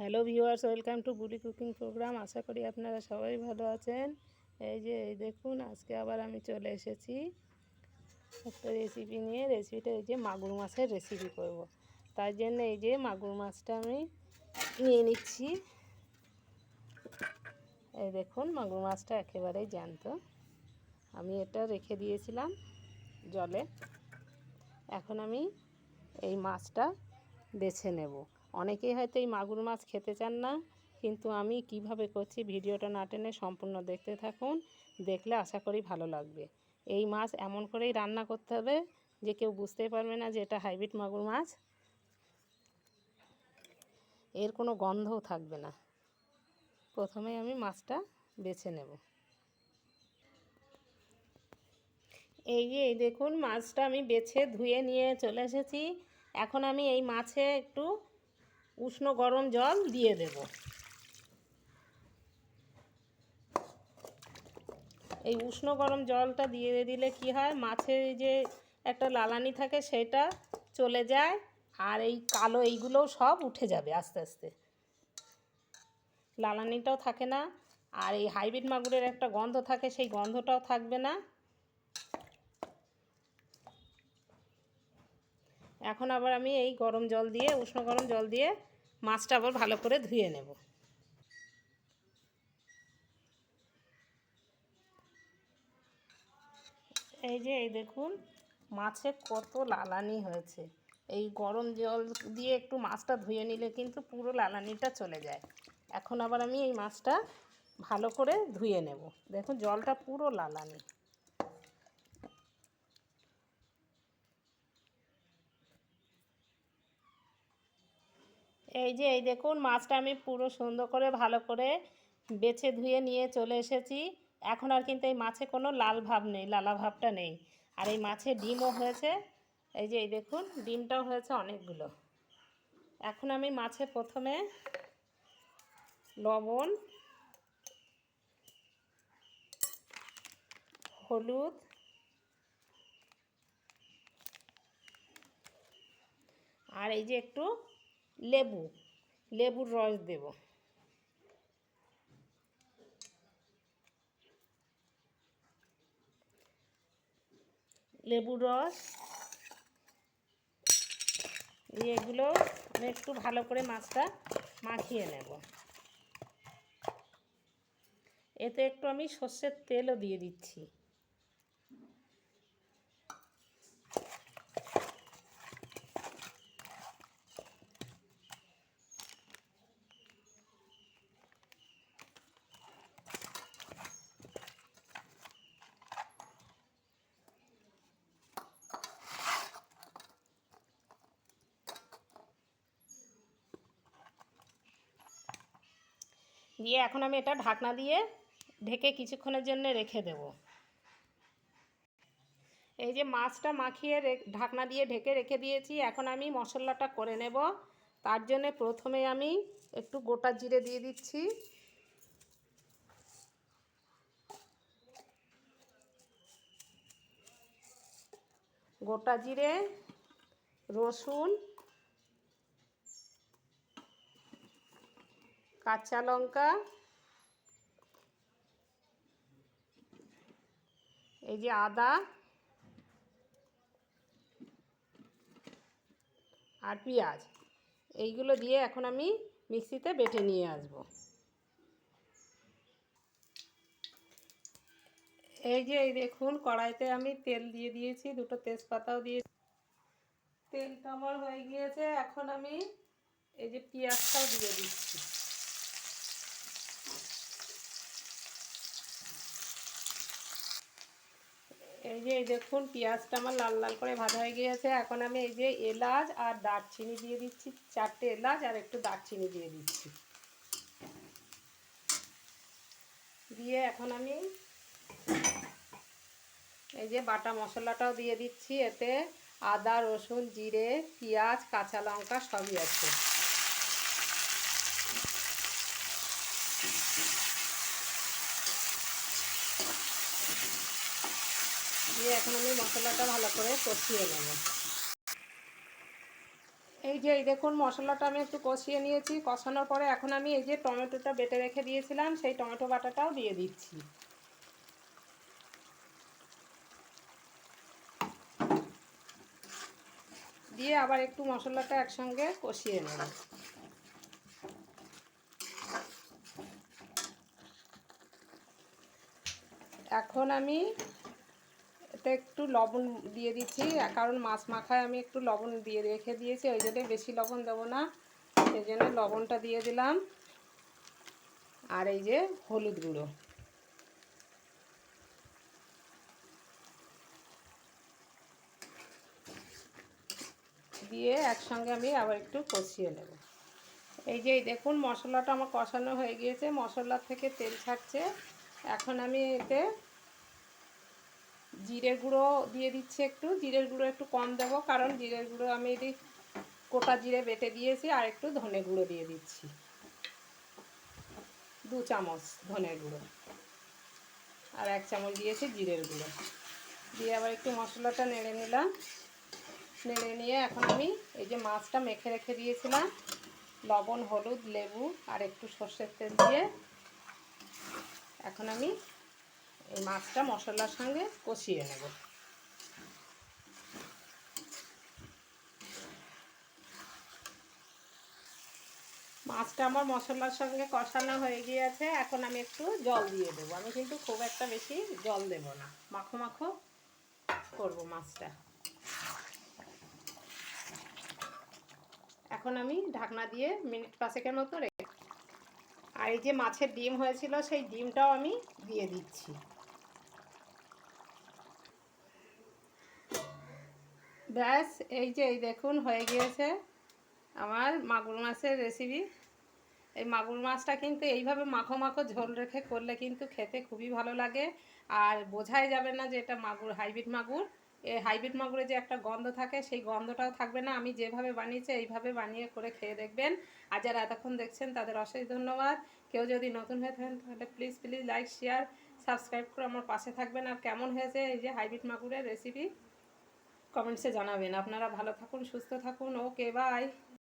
Hello viewers, welcome to বুলি cooking programme. আশা করি আপনারা সবাই ভালো আছেন। এই দেখুন, আজকে আবার আমি চলে এসেছি একটা রেসিপি নিয়ে। রেসিপিটা এই যে মাগুর মাছের রেসিপি করব। তার জন্য এই যে মাগুর মাছটা আমি নিয়ে নিচ্ছি। এই দেখুন, মাগুর মাছটা একেবারেই জ্যান্ত। আমি এটা রেখে দিয়েছিলাম জলে। এখন আমি এই মাছটা বেছে নেব। অনেকেই হয়তো এই মাগুর মাছ খেতে চান না, কিন্তু আমি কিভাবে করছি ভিডিওটা না টেনে সম্পূর্ণ দেখতে থাকুন। দেখলে আশা করি ভালো লাগবে। এই মাছ এমন করেই রান্না করতে হবে যে কেউ বুঝতেই পারবে না যে এটা হাইব্রিড মাগুর মাছ। এর কোনো গন্ধও থাকবে না। প্রথমে আমি মাছটা বেছে নেব। এই দেখুন, মাছটা আমি বেছে ধুয়ে নিয়ে চলে এসেছি। এখন আমি এই মাছে একটু উষ্ণ গরম জল দিয়ে দেব। এই উষ্ণ গরম জলটা দিয়ে দিলে কি হয়, মাছের যে একটা লালানি থাকে সেটা চলে যায়, আর এই কালো এইগুলোও সব উঠে যাবে আস্তে আস্তে। লালানিটাও থাকে না, আর এই হাইব্রিড মাগুরের একটা গন্ধ থাকে, সেই গন্ধটাও থাকবে না। এখন আবার আমি এই গরম জল দিয়ে, উষ্ণ গরম জল দিয়ে মাছটা আবার ভালো করে ধুয়ে নেব। এই দেখুন, মাছে কত লালানি হয়েছে। এই গরম জল দিয়ে একটু মাছটা ধুয়ে নিলে কিন্তু পুরো লালানিটা চলে যায়। এখন আবার আমি এই মাছটা ভালো করে ধুয়ে নেব। দেখুন, জলটা পুরো লালানি। এই দেখুন, মাছটা আমি পুরো সুন্দর করে ভালো করে বেছে ধুয়ে নিয়ে চলে এসেছি। এখন আর কিন্তু এই মাছে কোনো লাল ভাব নেই, লালা ভাবটা নেই। আর এই মাছে ডিমও হয়েছে। এই দেখুন, ডিমটাও হয়েছে অনেকগুলো। এখন আমি মাছে প্রথমে লবণ, হলুদ, আর এই যে একটু লেবুর রস দেব। লেবুর রস দিয়ে এগুলো আমি একটু ভালো করে মাছটা মাখিয়ে নেব। এতে একটু আমি সর্ষের তেলও দিয়ে দিচ্ছি। দিয়ে এখন আমি এটা ঢাকনা দিয়ে ঢেকে কিছুক্ষণের জন্য রেখে দেব। এই যে মাছটা মাখিয়ে ঢাকনা দিয়ে ঢেকে রেখে দিয়েছি। এখন আমি মশলাটা করে নেব। তার জন্য প্রথমে আমি একটু গোটা জিরে দিয়ে দিচ্ছি। গোটা জিরে, রসুন, কাঁচা লঙ্কা, এই যে আদা আর পেঁয়াজ, এইগুলো দিয়ে এখন আমি মিক্সিতে বেটে নিয়ে আসব। এই দেখুন, কড়াইতে আমি তেল দিয়ে দিয়েছি, দুটো তেজপাতাও দিয়ে, তেলটা আমার হয়ে গিয়েছে। এখন আমি এই যে পেঁয়াজটাও দিয়ে দিচ্ছি। এই দেখুন, পেঁয়াজটা আমার লাল লাল করে ভাজা হয়ে গিয়েছে। এখন আমি এই যে এলাচ আর দারচিনি দিয়ে দিচ্ছি, 4টে এলাচ আর একটু দারচিনি দিয়ে দিচ্ছি। দিয়ে এখন আমি এই যে বাটা মশলাটাও দিয়ে দিচ্ছি। এতে আদা, রসুন, জিরে, পেঁয়াজ, কাঁচা লঙ্কা সবই আছে। দিয়ে এখন আমি মশলাটা ভালো করে কষিয়ে নেব। এই যে এই দেখুন মশলাটা আমি একটু কষিয়ে নিয়েছি। কষানোর পরে এখন আমি এই যে টমেটোটা বেটে রেখে দিয়েছিলাম সেই টমেটো বাটাটাও দিয়ে দিচ্ছি। দিয়ে আবার একটু মশলাটা একসঙ্গে কষিয়ে নেব। এখন আমি এতে একটু লবণ দিয়ে দিচ্ছি, কারণ মাছ মাখায় আমি একটু লবণ দিয়ে রেখে দিয়েছি, ওই জন্য বেশি লবণ দেবো না, সেই জন্য লবণটা দিয়ে দিলাম। আর এই যে হলুদ গুঁড়ো দিয়ে একসঙ্গে আমি আবার একটু কষিয়ে নেব। এই যে দেখুন মশলাটা আমার কষানো হয়ে গিয়েছে, মশলা থেকে তেল ছাড়ছে। এখন আমি এতে জিরের গুঁড়ো দিয়ে দিচ্ছি, একটু জিরের গুঁড়ো একটু কম দেবো, কারণ জিরের গুঁড়ো আমি এটি গোটা জিরে বেটে দিয়েছি। আর একটু ধনে গুঁড়ো দিয়ে দিচ্ছি, 2 চামচ ধনে গুঁড়ো, আর 1 চামচ দিয়েছি জিরের গুঁড়ো। দিয়ে আবার একটু মশলাটা নেড়ে নিলাম। নেড়ে নিয়ে এখন আমি এই যে মাছটা মেখে রেখে দিয়েছিলাম, লবণ, হলুদ, লেবু আর একটু সর্ষের তেল দিয়ে এখন আমি এই মাছটা মশলার সঙ্গে কষিয়ে নেব। মাছটা আমার মশলার সঙ্গে কষানো হয়ে গিয়েছে, এখন আমি একটু জল দিয়ে দেবো। আমি কিন্তু খুব একটা বেশি জল দেব না, মাখো মাখো করব মাছটা। এখন আমি ঢাকনা দিয়ে মিনিট 5 মতো রেখে, আর এই যে মাছের ডিম হয়েছিল সেই ডিমটাও আমি দিয়ে দিচ্ছি। ব্যাস, এই যে এই দেখুন হয়ে গিয়েছে আমার মাগুর মাছের রেসিপি। এই মাগুর মাছটা কিন্তু এইভাবে মাখো মাখো ঝোল রেখে করলে কিন্তু খেতে খুবই ভালো লাগে। আর বোঝাই যাবে না যে এটা মাগুর, হাইব্রিড মাগুর। এই হাইব্রিড মাগুরে যে একটা গন্ধ থাকে সেই গন্ধটাও থাকবে না। আমি যেভাবে বানিয়েছি এইভাবে বানিয়ে করে খেয়ে দেখবেন। আর যারা এতক্ষণ দেখছেন তাদের অশেষ ধন্যবাদ। কেউ যদি নতুন হয়ে থাকেন তাহলে প্লিজ লাইক, শেয়ার, সাবস্ক্রাইব করে আমার পাশে থাকবেন। আর কেমন হয়েছে এই যে হাইব্রিড মাগুরের রেসিপি কমেন্টসে জানাবেন। আপনারা ভালো থাকুন, সুস্থ থাকুন। ওকে, বাই।